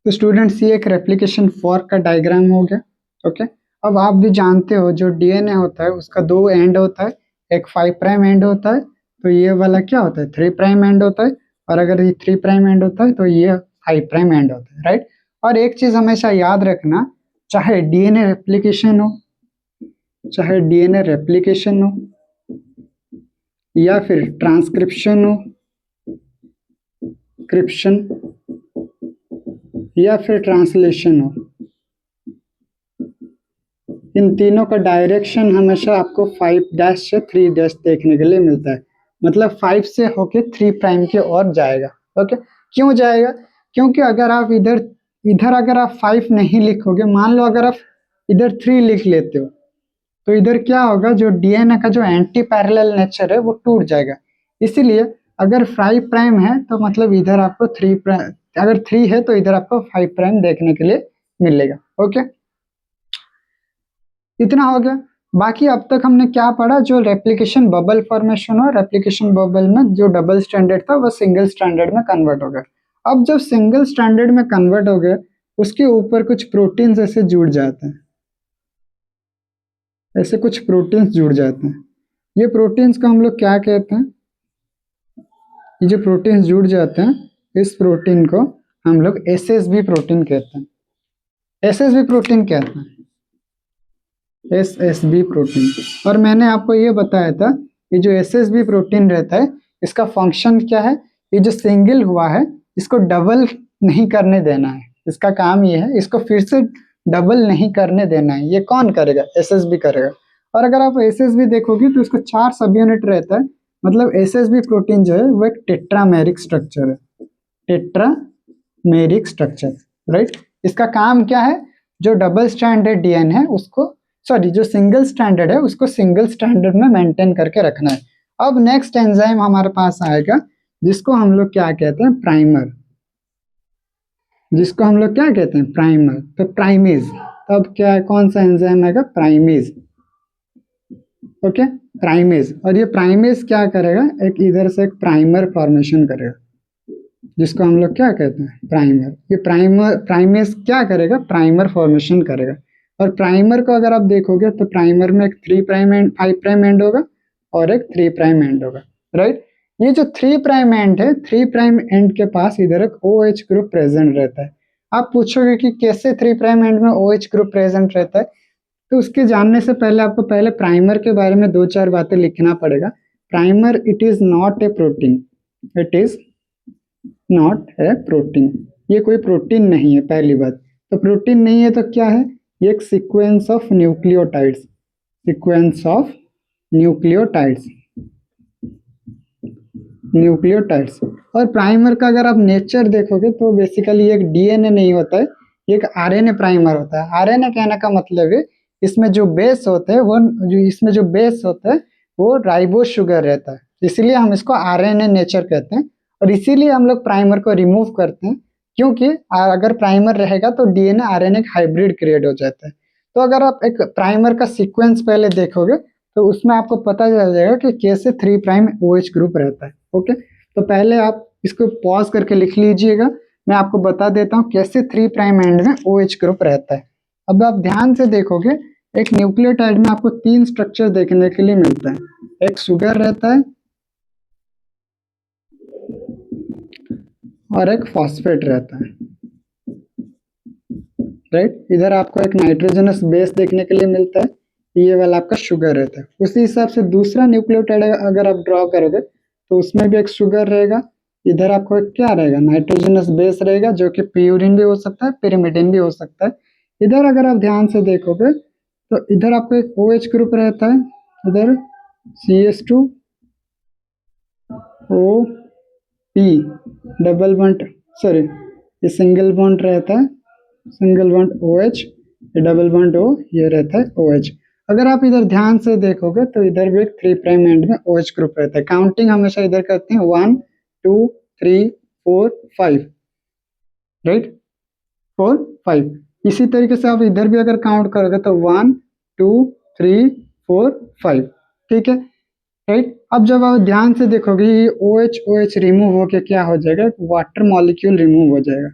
तो स्टूडेंट्स ये एक रेप्लिकेशन फॉर्क का डायग्राम हो गया। ओके, अब आप भी जानते हो जो डीएनए होता है उसका दो एंड होता है, एक 5 प्राइम एंड होता है, तो ये वाला क्या होता है 3 प्राइम एंड होता है, और अगर ये 3 प्राइम एंड होता है तो ये 5 प्राइम एंड होता है, राइट। और एक चीज हमेशा याद रखना, चाहे डीएनए रेप्लिकेशन हो, चाहे डीएनए रेप्लिकेशन हो या फिर ट्रांसक्रिप्शन हो, क्रिप्शन या फिर ट्रांसलेशन हो, इन तीनों का डायरेक्शन हमेशा आपको 5' से 3' देखने के लिए मिलता है। मतलब 5 से होके 3 प्राइम की ओर जाएगा। ओके, क्यों जाएगा? क्योंकि अगर आप इधर इधर अगर आप 5 नहीं लिखोगे, मान लो अगर आप इधर 3 लिख लेते हो, तो इधर क्या होगा, जो डीएनए का जो एंटी पैरेलल नेचर है वो टूट जाएगा। इसीलिए अगर 5 प्राइम है तो मतलब इधर आपको 3 प्राइम, अगर 3 है तो इधर आपको 5 प्राइम देखने के लिए मिलेगा। ओके, इतना हो गया। बाकी अब तक हमने क्या पढ़ा, जो रेप्लिकेशन बबल फॉर्मेशन हो, रेप्लिकेशन बबल में जो डबल स्टैंडर्ड था वो सिंगल स्टैंडर्ड में कन्वर्ट हो गया। अब जब सिंगल स्टैंडर्ड में कन्वर्ट हो गया, उसके ऊपर कुछ प्रोटीन्स ऐसे जुड़ जाते हैं, ऐसे कुछ प्रोटीन्स जुड़ जाते हैं। ये प्रोटीन्स को हम लोग क्या कहते हैं? ये जो प्रोटीन्स जुड़ जाते हैं, इस प्रोटीन को हम लोग एसएसबी प्रोटीन कहते हैं। एसएसबी प्रोटीन कहते हैं, एसएसबी प्रोटीन। और मैंने आपको ये बताया था, ये जो एसएसबी प्रोटीन रहता है इसका फंक्शन क्या है, ये जो सिंगल हुआ है इसको डबल नहीं करने देना है, इसका काम ये है, इसको फिर से डबल नहीं करने देना है। ये कौन करेगा? एसएसबी करेगा। और अगर आप एसएसबी देखोगे तो इसको 4 सब यूनिट रहता है। मतलब एसएसबी प्रोटीन जो है वो एक टेट्रामेरिक स्ट्रक्चर है, टेट्रामेरिक स्ट्रक्चर, राइट। इसका काम क्या है, जो डबल स्टैंडर्ड डीएनए है उसको, सॉरी जो सिंगल स्टैंडर्ड है उसको सिंगल स्टैंडर्ड में मेंटेन करके रखना है। अब नेक्स्ट एंजाइम हमारे पास आएगा जिसको हम लोग क्या कहते हैं, प्राइमर, जिसको हम लोग क्या कहते हैं, प्राइमर। तो प्राइमेज, तब क्या है, कौन सा एंजाइम आएगा, प्राइमेज। Okay, primase. और ये प्राइमेज क्या करेगा, एक इधर से एक प्राइमर फॉर्मेशन करेगा, जिसको हम लोग क्या कहते हैं, प्राइमर। ये प्राइमेज क्या करेगा, प्राइमर फॉर्मेशन करेगा। और प्राइमर को अगर आप देखोगे तो प्राइमर में एक 3 प्राइम एंड 5 प्राइम एंड होगा और एक 3 प्राइम एंड होगा, राइट। ये जो 3 प्राइम एंड है, 3 प्राइम एंड के पास इधर एक OH ग्रुप प्रेजेंट रहता है। आप पूछोगे कि कैसे 3 प्राइम एंड में OH ग्रुप प्रेजेंट रहता है, तो उसके जानने से पहले आपको पहले प्राइमर के बारे में 2-4 बातें लिखना पड़ेगा। Primer, it is not a protein, it is not a protein. ये कोई प्रोटीन नहीं है, पहली बात। तो प्रोटीन नहीं है तो क्या है, ये एक sequence of nucleotides, sequence of nucleotides, nucleotides. और प्राइमर का अगर आप नेचर देखोगे तो बेसिकली एक डीएनए नहीं होता है, ये एक आरएनए प्राइमर होता है। आरएनए कहने का मतलब है इसमें जो बेस होते हैं वो, जो इसमें जो बेस होता है वो राइबोस शुगर रहता है, इसीलिए हम इसको आरएनए नेचर कहते हैं। और इसीलिए हम लोग प्राइमर को रिमूव करते हैं, क्योंकि अगर प्राइमर रहेगा तो डीएनए आरएनए हाइब्रिड क्रिएट हो जाता है। तो अगर आप एक प्राइमर का सीक्वेंस पहले देखोगे तो उसमें आपको पता चल जाएगा कि कैसे 3 प्राइम OH ग्रुप रहता है। ओके, तो पहले आप इसको पॉज करके लिख लीजिएगा, मैं आपको बता देता हूँ कैसे 3 प्राइम एंड में OH ग्रुप रहता है। अब आप ध्यान से देखोगे, एक न्यूक्लियोटाइड में आपको 3 स्ट्रक्चर देखने के लिए मिलता है। एक शुगर रहता है और एक फॉस्फेट रहता है, राइट। इधर आपको एक नाइट्रोजनस बेस देखने के लिए मिलता है, ये वाला आपका शुगर रहता है। उसी हिसाब से दूसरा न्यूक्लियोटाइड अगर आप ड्रॉ करोगे तो उसमें भी एक शुगर रहेगा, इधर आपको एक क्या रहेगा, नाइट्रोजनस बेस रहेगा, जो कि प्यूरिन भी हो सकता है, पिरिमिडिन भी हो सकता है। इधर अगर आप ध्यान से देखोगे तो इधर आपको एक OH ग्रुप रहता है, इधर CH2 OP double bond, sorry ये सिंगल बॉन्ड रहता है, सिंगल बॉन्ड OH, ये डबल बॉन्ड O, ये रहता है OH। अगर आप इधर ध्यान से देखोगे तो इधर भी एक 3 प्राइम एंड में OH ग्रुप रहता है। काउंटिंग हमेशा इधर करते हैं 1 2 3 4 5, राइट, 4 5। इसी तरीके से आप इधर भी अगर काउंट करोगे तो 1 2 3 4 5, ठीक है, राइट। अब जब आप ध्यान से देखोगे ये OH OH रिमूव होके क्या हो जाएगा, वाटर मॉलिक्यूल रिमूव हो जाएगा,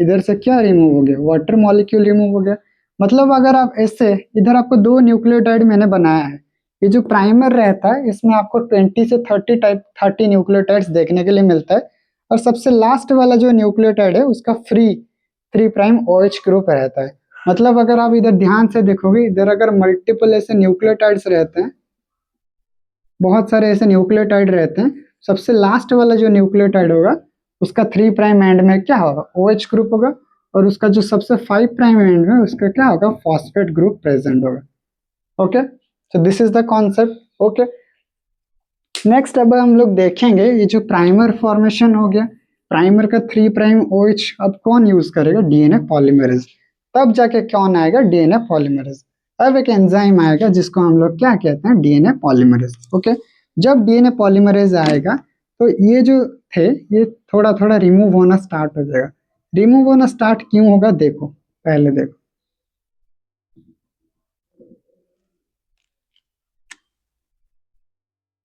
इधर से क्या रिमूव हो गया, वाटर मॉलिक्यूल रिमूव हो गया। मतलब अगर आप ऐसे, इधर आपको 2 न्यूक्लियोटाइड मैंने बनाया है, ये जो प्राइमर रहता है इसमें आपको 20 से 30 न्यूक्लियोटाइड्स देखने के लिए मिलता है, और सबसे लास्ट वाला जो न्यूक्लियोटाइड है उसका फ्री 3' OH ग्रुप रहता है। मतलब अगर आप इधर ध्यान से देखोगे, इधर अगर मल्टीपल ऐसे न्यूक्लियोटाइड्स रहते हैं, बहुत सारे ऐसे न्यूक्लियोटाइड रहते हैं, सबसे लास्ट वाला जो न्यूक्लियोटाइड होगा उसका 3' एंड में क्या होगा, OH ग्रुप होगा, और उसका जो सबसे 5' एंड में उसका क्या होगा, फॉस्फेट ग्रुप प्रेजेंट होगा। Okay, so this is the concept. Okay, next अब हम लोग देखेंगे ये जो प्राइमर फॉर्मेशन हो गया, प्राइमर का 3' OH अब कौन यूज करेगा, डीएनए पॉलीमरेज, तब जाके कौन आएगा, डीएनए पॉलीमरेज। अब एक एंजाइम आएगा जिसको हम लोग क्या कहते हैं, डीएनए पॉलीमरेज। ओके, जब डीएनए पॉलीमरेज आएगा तो ये जो थे ये थोड़ा थोड़ा रिमूव होना स्टार्ट हो जाएगा। रिमूव होना स्टार्ट क्यों होगा, देखो पहले देखो,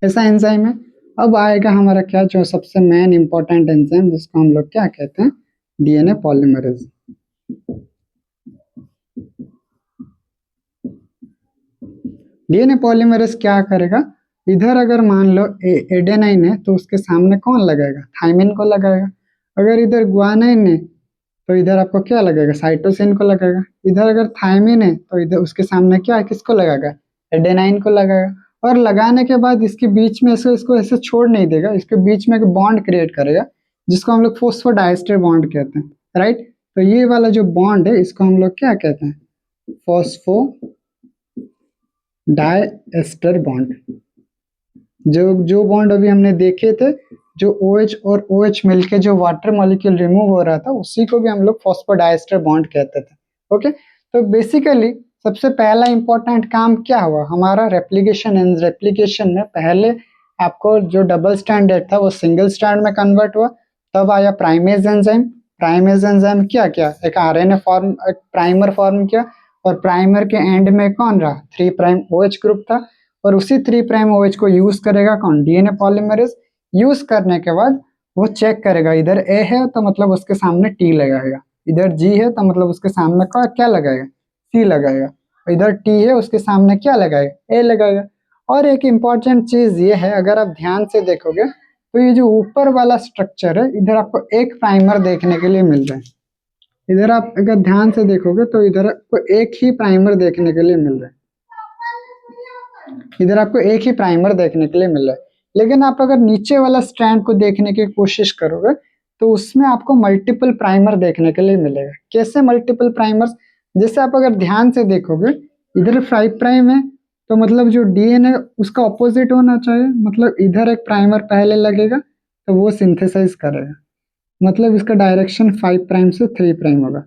ऐसा एंजाइम है। अब आएगा हमारा क्या, जो सबसे मेन इंपॉर्टेंट एंजाइम जिसको हम लोग क्या कहते हैं, डीएनए पॉलीमरेज। डीएनए पॉलीमरेज क्या करेगा, इधर अगर मान लो एडेनाइन है तो उसके सामने कौन लगाएगा, थाइमिन को लगाएगा। अगर इधर गुआनाइन है तो इधर आपको क्या लगेगा, साइटोसिन को लगाएगा। इधर अगर थाइमिन है तो इधर उसके सामने क्या है, किसको लगाएगा, एडेनाइन को लगाएगा। और लगाने के बाद इसके बीच में इसको ऐसे छोड़ नहीं देगा, इसके बीच में एक बॉन्ड क्रिएट करेगा जिसको हम लोग फोस्फोडाइस्टर बॉन्ड कहते हैं, राइट। तो ये वाला जो बॉन्ड है इसको हम लोग क्या कहते हैं, फॉस्फो डाइएस्टर बॉन्ड। जो जो बॉन्ड अभी हमने देखे थे, जो OH और OH मिलके जो वाटर मॉलिक्यूल रिमूव हो रहा था, उसी को भी हम लोग फॉस्फोडाइएस्टर बॉन्ड कहते थे। ओके, तो बेसिकली सबसे पहला इंपॉर्टेंट काम क्या हुआ हमारा, रेप्लिकेशन। रेप्लिकेशन में पहले आपको जो डबल स्ट्रैंडेड था वो सिंगल स्ट्रैंड में कन्वर्ट हुआ, तब आया प्राइमेज एंजाइम। प्राइमेज एंजाइम क्या किया, एक आरएनए फॉर्म, एक प्राइमर फॉर्म किया, और प्राइमर के एंड में कौन रहा, 3' OH ग्रुप था, और उसी 3' OH को यूज करेगा कौन, डीएनए पॉलीमरेज। यूज करने के बाद वो चेक करेगा, इधर ए है तो मतलब उसके सामने टी लगाएगा, इधर जी है तो मतलब उसके सामने क्या लगाएगा, सी लगाएगा, इधर टी है उसके सामने क्या लगाएगा, ए लगाएगा। और एक इम्पॉर्टेंट चीज ये है, अगर आप ध्यान से देखोगे तो ये जो ऊपर वाला स्ट्रक्चर है, इधर आपको एक प्राइमर देखने के लिए मिल रहा है। इधर आप अगर ध्यान से देखोगे तो इधर आपको एक ही प्राइमर देखने के लिए मिल रहा है, इधर आपको एक ही प्राइमर देखने के लिए मिल रहा है। लेकिन आप अगर नीचे वाला स्ट्रैंड को देखने की कोशिश करोगे तो उसमें आपको मल्टीपल प्राइमर देखने के लिए मिलेगा। कैसे मल्टीपल प्राइमर्स, जैसे आप अगर ध्यान से देखोगे, इधर 5' है तो मतलब जो डीएनए उसका ऑपोजिट होना चाहिए, मतलब इधर एक प्राइमर पहले लगेगा तो वो सिंथेसाइज करेगा, मतलब इसका डायरेक्शन 5' से 3' होगा।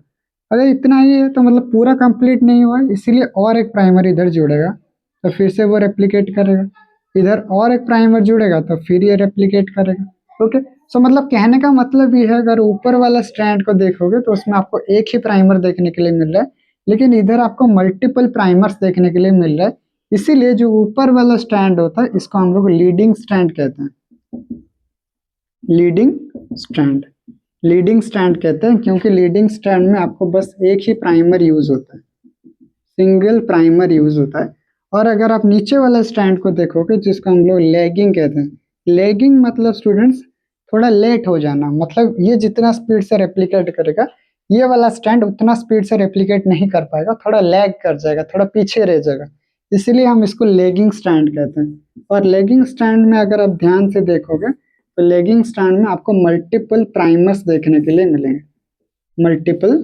अगर इतना ही है तो मतलब पूरा कंप्लीट नहीं हुआ, इसीलिए और एक प्राइमर इधर जुड़ेगा तो फिर से वो रेप्लिकेट करेगा, इधर और एक प्राइमर जुड़ेगा तो फिर ये रेप्लिकेट करेगा। ओके, सो मतलब कहने का मतलब ये है, अगर ऊपर वाला स्ट्रैंड को देखोगे तो उसमें आपको एक ही प्राइमर देखने के लिए मिल रहा है, लेकिन इधर आपको मल्टीपल प्राइमर्स देखने के लिए मिल रहा है। इसीलिए जो ऊपर वाला स्ट्रैंड होता है इसको हम लोग लीडिंग स्ट्रैंड कहते हैं, लीडिंग स्ट्रैंड। लीडिंग स्ट्रैंड कहते हैं क्योंकि लीडिंग स्ट्रैंड में आपको बस एक ही प्राइमर यूज होता है, सिंगल प्राइमर यूज होता है। और अगर आप नीचे वाला स्ट्रैंड को देखोगे जिसको हम लोग लैगिंग कहते हैं, लैगिंग मतलब स्टूडेंट्स थोड़ा लेट हो जाना, मतलब ये जितना स्पीड से रेप्लिकेट करेगा ये वाला स्ट्रैंड उतना स्पीड से रेप्लिकेट नहीं कर पाएगा, थोड़ा लैग कर जाएगा, थोड़ा पीछे रह जाएगा, इसीलिए हम इसको लेगिंग स्ट्रैंड कहते हैं। और लेगिंग स्ट्रैंड में अगर आप ध्यान से देखोगे तो लेगिंग स्ट्रैंड में आपको मल्टीपल प्राइमर्स देखने के लिए मिलेंगे, मल्टीपल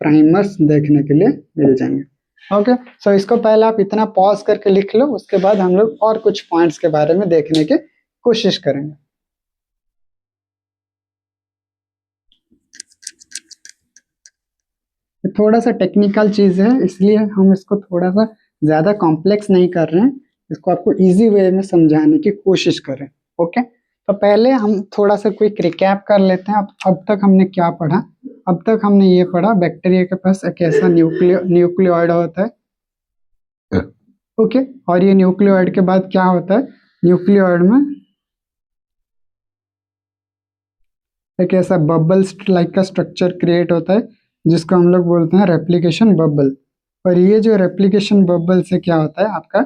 प्राइमर्स देखने के लिए मिल जाएंगे। ओके, सो इसको पहले आप इतना पॉज करके लिख लो, उसके बाद हम लोग और कुछ पॉइंट्स के बारे में देखने की कोशिश करेंगे। थोड़ा सा टेक्निकल चीज है इसलिए हम इसको थोड़ा सा ज्यादा कॉम्प्लेक्स नहीं कर रहे हैं, इसको आपको इजी वे में समझाने की कोशिश करें। ओके, तो पहले हम थोड़ा सा क्विक रिकैप कर लेते हैं। अब तक हमने क्या पढ़ा, अब तक हमने ये पढ़ा बैक्टीरिया के पास एक ऐसा न्यूक्लियोइड होता है। ओके, और ये न्यूक्लियोइड के बाद क्या होता है, न्यूक्लियोइड में एक ऐसा बबल्स लाइक का स्ट्रक्चर क्रिएट होता है जिसको हम लोग बोलते हैं रेप्लिकेशन बबल। और ये जो रेप्लिकेशन बबल से क्या होता है, आपका